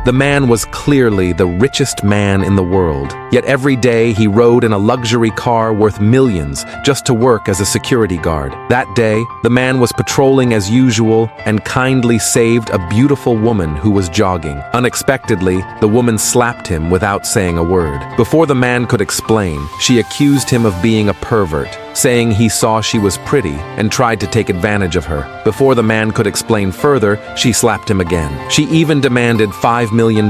The man was clearly the richest man in the world, yet every day he rode in a luxury car worth millions just to work as a security guard. That day, the man was patrolling as usual and kindly saved a beautiful woman who was jogging. Unexpectedly, the woman slapped him without saying a word. Before the man could explain, she accused him of being a pervert, saying he saw she was pretty and tried to take advantage of her. Before the man could explain further, she slapped him again. She even demanded $5 million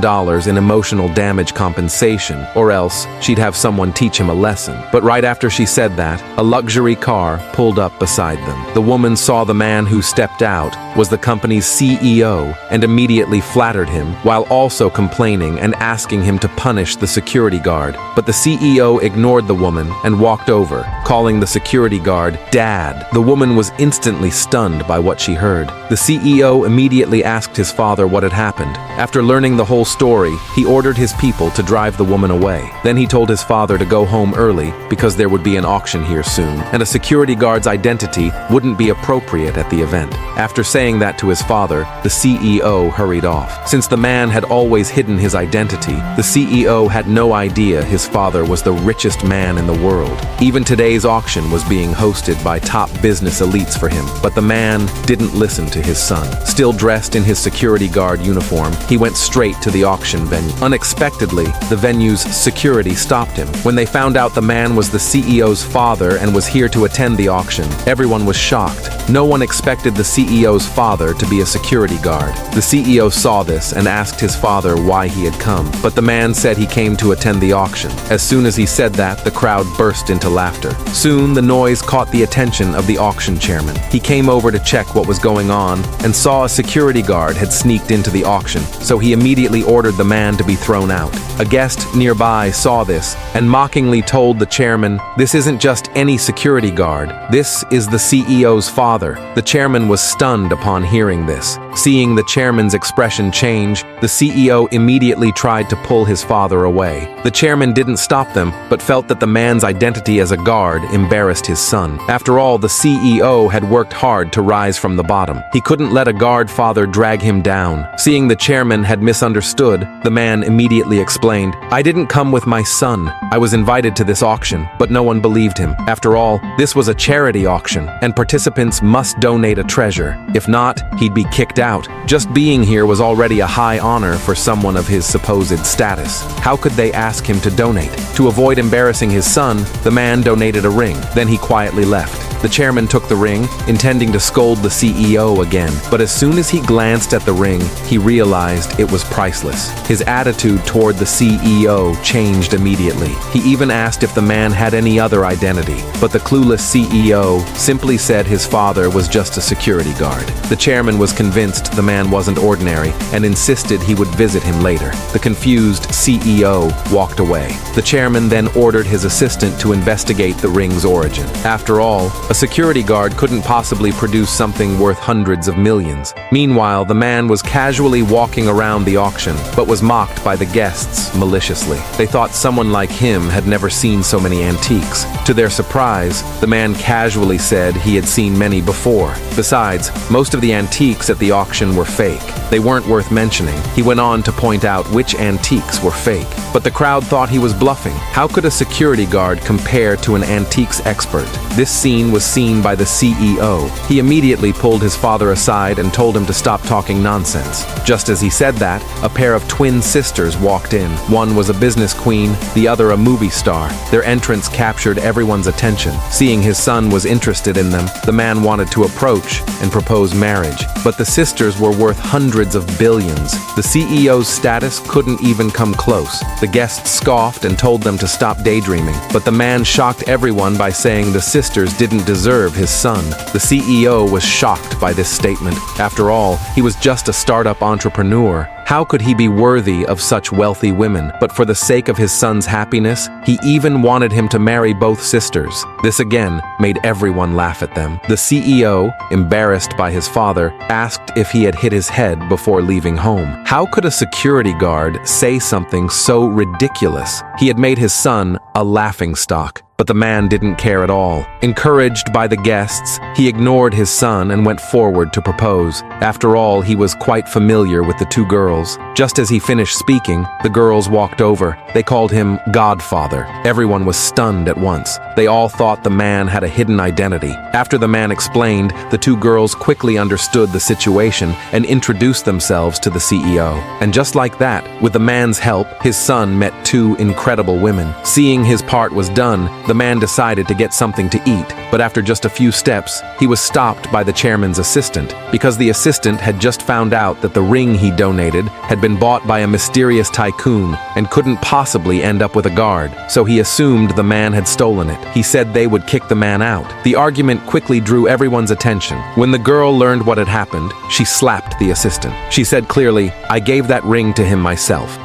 in emotional damage compensation, or else she'd have someone teach him a lesson. But right after she said that, a luxury car pulled up beside them. The woman saw the man who stepped out was the company's CEO and immediately flattered him, while also complaining and asking him to punish the security guard. But the CEO ignored the woman and walked over, calling the security guard Dad. The woman was instantly stunned by what she heard. The CEO immediately asked his father what had happened. After learning the whole story, he ordered his people to drive the woman away. Then he told his father to go home early because there would be an auction here soon, and a security guard's identity wouldn't be appropriate at the event. After saying that to his father, the CEO hurried off. Since the man had always hidden his identity, the CEO had no idea his father was the richest man in the world. Even today's auction was being hosted by top business elites for him, but the man didn't listen to his son. Still dressed in his security guard uniform, he went straight to the auction venue. Unexpectedly, the venue's security stopped him. When they found out the man was the CEO's father and was here to attend the auction, everyone was shocked. No one expected the CEO's father to be a security guard. The CEO saw this and asked his father why he had come, but the man said he came to attend the auction. As soon as he said that, the crowd burst into laughter. Soon, the noise caught the attention of the auction chairman. He came over to check what was going on and saw a security guard had sneaked into the auction, so he immediately ordered the man to be thrown out. A guest nearby saw this and mockingly told the chairman, "This isn't just any security guard. This is the CEO's father." The chairman was stunned upon hearing this. Seeing the chairman's expression change, the CEO immediately tried to pull his father away. The chairman didn't stop them, but felt that the man's identity as a guard embarrassed his son. After all, the CEO had worked hard to rise from the bottom. He couldn't let a guard father drag him down. Seeing the chairman had misunderstood, the man immediately explained, "I didn't come with my son. I was invited to this auction, but no one believed him. After all, this was a charity auction, and participants must donate a treasure. If not, he'd be kicked out. Just being here was already a high honor for someone of his supposed status. How could they ask him to donate?" To avoid embarrassing his son, the man donated a ring. Then he quietly left. The chairman took the ring, intending to scold the CEO again, but as soon as he glanced at the ring, he realized it was priceless. His attitude toward the CEO changed immediately. He even asked if the man had any other identity, but the clueless CEO simply said his father was just a security guard. The chairman was convinced the man wasn't ordinary and insisted he would visit him later. The confused CEO walked away. The chairman then ordered his assistant to investigate the ring's origin. After all, a security guard couldn't possibly produce something worth hundreds of millions. Meanwhile, the man was casually walking around the auction, but was mocked by the guests maliciously. They thought someone like him had never seen so many antiques. To their surprise, the man casually said he had seen many before. Besides, most of the antiques at the auction were fake. They weren't worth mentioning. He went on to point out which antiques were fake, but the crowd thought he was bluffing. How could a security guard compare to an antiques expert? This scene was seen by the CEO. He immediately pulled his father aside and told him to stop talking nonsense. Just as he said that, a pair of twin sisters walked in. One was a business queen, the other a movie star. Their entrance captured everyone's attention. Seeing his son was interested in them, the man wanted to approach and propose marriage. But the sisters were worth hundreds of billions. The CEO's status couldn't even come close. The guests scoffed and told them to stop daydreaming. But the man shocked everyone by saying the sisters didn't deserve his son. The CEO was shocked by this statement. After all, he was just a startup entrepreneur. How could he be worthy of such wealthy women? But for the sake of his son's happiness, he even wanted him to marry both sisters. This again made everyone laugh at them. The CEO, embarrassed by his father, asked if he had hit his head before leaving home. How could a security guard say something so ridiculous? He had made his son a laughingstock. But the man didn't care at all. Encouraged by the guests, he ignored his son and went forward to propose. After all, he was quite familiar with the two girls. Just as he finished speaking, the girls walked over. They called him Godfather. Everyone was stunned at once. They all thought the man had a hidden identity. After the man explained, the two girls quickly understood the situation and introduced themselves to the CEO. And just like that, with the man's help, his son met two incredible women. Seeing his part was done, the man decided to get something to eat, but after just a few steps, he was stopped by the chairman's assistant, because the assistant had just found out that the ring he donated had been bought by a mysterious tycoon and couldn't possibly end up with a guard, so he assumed the man had stolen it. He said they would kick the man out. The argument quickly drew everyone's attention. When the girl learned what had happened, she slapped the assistant. She said clearly, "I gave that ring to him myself.